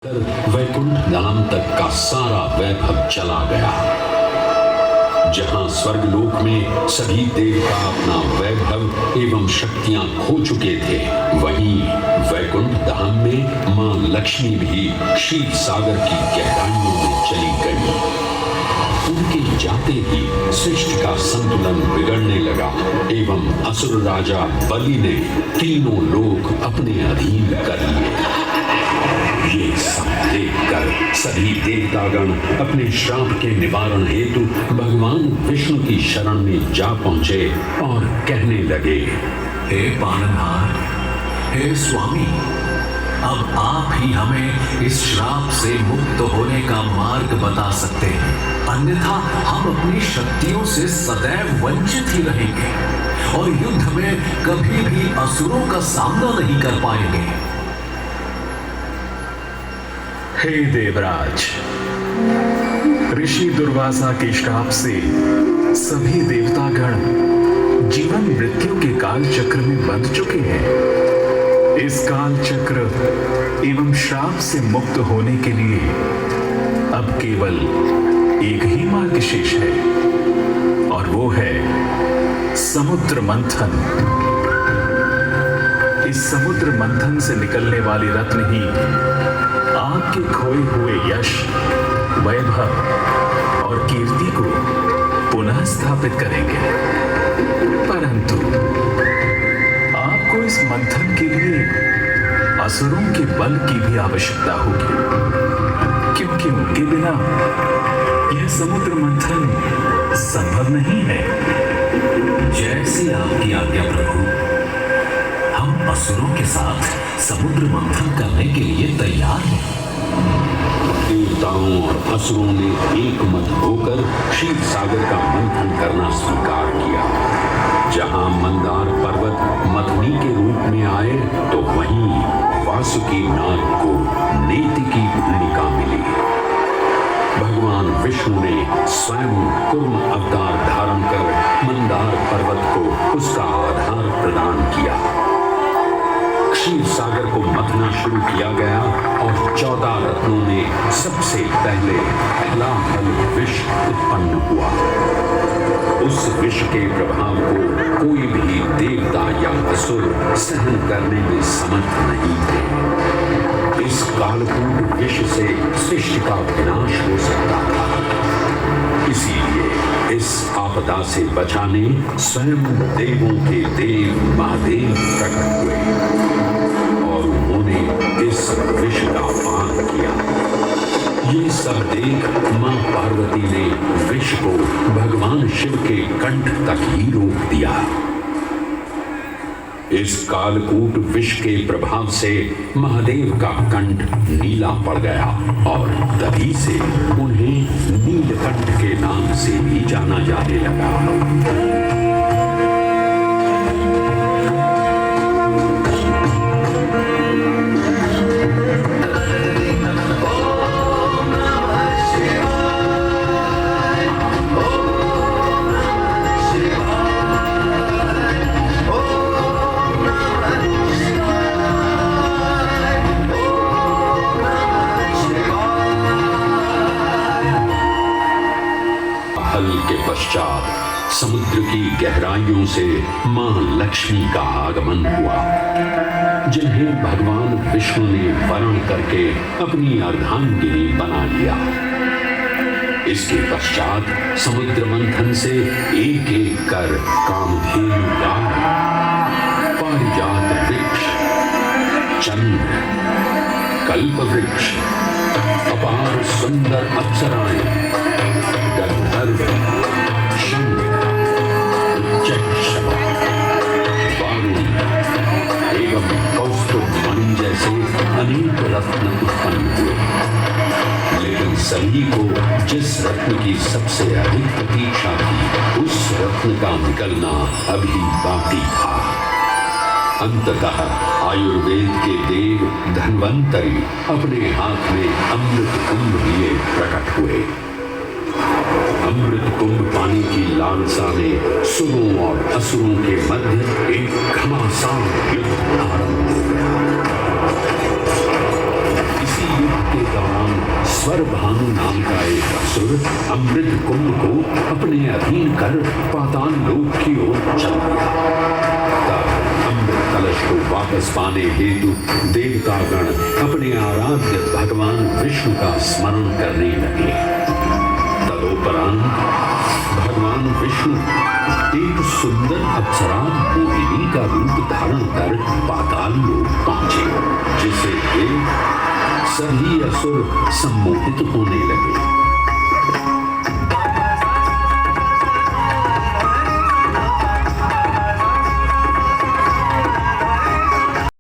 वैकुंठ धाम तक का सारा वैभव चला गया। जहां स्वर्गलोक में सभी देवता अपना वैभव एवं शक्तियां खो चुके थे, वहीं वैकुंठ धाम में मां लक्ष्मी भी क्षीर सागर की गहराइयों में चली गई। उनके जाते ही सृष्टि का संतुलन बिगड़ने लगा एवं असुर राजा बलि ने तीनों लोक अपने अधीन कर लिए। ये सब देखकर सभी देवतागण अपने श्राप के निवारण हेतु भगवान विष्णु की शरण में जा पहुंचे और कहने लगे, हे पालनहार, हे स्वामी, अब आप ही हमें इस श्राप से मुक्त होने का मार्ग बता सकते हैं, अन्यथा हम अपनी शक्तियों से सदैव वंचित ही रहेंगे और युद्ध में कभी भी असुरों का सामना नहीं कर पाएंगे। हे देवराज, ऋषि दुर्वासा के श्राप से सभी देवतागण जीवन मृत्यु के काल चक्र में बंध चुके हैं। इस काल चक्र एवं श्राप से मुक्त होने के लिए अब केवल एक ही मार्ग शेष है और वो है समुद्र मंथन। इस समुद्र मंथन से निकलने वाली रत्न ही आपके खोए हुए यश, वैभव और कीर्ति को पुनः स्थापित करेंगे। परंतु आपको इस मंथन के लिए असुरों के बल की भी आवश्यकता होगी, क्योंकि उनके बिना यह समुद्र मंथन संभव नहीं है। जैसी आपकी आज्ञा प्रभु, हम असुरों के साथ समुद्र मंथन करने के लिए तैयार हैं। देवताओं और असुरों ने एक मत होकर क्षीर सागर का मंथन करना स्वीकार किया। जहां मंदार पर्वत मथनी के रूप में आए, तो वहीं वासुकी नाग को नेति की भूमिका मिली। भगवान विष्णु ने स्वयं कूर्म अवतार धारण कर मंदार पर्वत को उसका आधार प्रदान किया। क्षीर सागर को मथना शुरू किया गया और 14 रत्नों में सबसे पहले पहला फल विष उत्पन्न हुआ। उस विष के प्रभाव को कोई भी देवता या असुर सहन करने में समर्थ नहीं थे। इस कालकूट विष से सृष्टि का विनाश हो सकता था। इसीलिए इस आपदा से बचाने स्वयं देवों के देव महादेव प्रकट हुए और उन्होंने इस विष का पान किया। ये सब देख मां पार्वती ने विष को भगवान शिव के कंठ तक ही रोक दिया। इस कालकूट विष के प्रभाव से महादेव का कंठ नीला पड़ गया और तभी से उन्हें नीलकंठ के नाम से भी जाना जाने लगा। के पश्चात समुद्र की गहराइयों से मां लक्ष्मी का आगमन हुआ, जिन्हें भगवान विष्णु ने वरण करके अपनी अर्धांगिनी बना लिया। इसके पश्चात समुद्र मंथन से एक एक कर कामधेनु गाय, पारिजात वृक्ष, चंद्र, कल्प वृक्ष, अपार सुंदर अप्सराएं, गंधर्व, शंख, उच्चैः, वारुण एवं कौस्तुभ मणि जैसे अनेक रत्न उत्पन्न हुए। लेकिन सभी को जिस रत्न की सबसे अधिक प्रतीक्षा थी, उस रत्न का निकलना अभी बाकी था। अंततः आयुर्वेद के देव धन्वंतरी अपने हाथ में अमृत कुंभ लिए प्रकट हुए। अमृत कुंभ पानी की लालसा में सुरों और असुरों के मध्य एक घमासान युद्ध आरंभ हो गया। इसी युद्ध के स्वरभानु नाम का एक असुर अमृत कुंभ को अपने अधीन कर पाताल लोक की ओर चल गया। तब अमृत कलश को वापस पाने हेतु देवतागण अपने आराध्य भगवान विष्णु का स्मरण करने लगे। तदोपरांत भगवान विष्णु एक सुंदर अप्सरा मोहिनी का रूप धारण कर पाताल लोक पहुंचे, जिसे देख सभी असुर सम्मोहित होने लगे।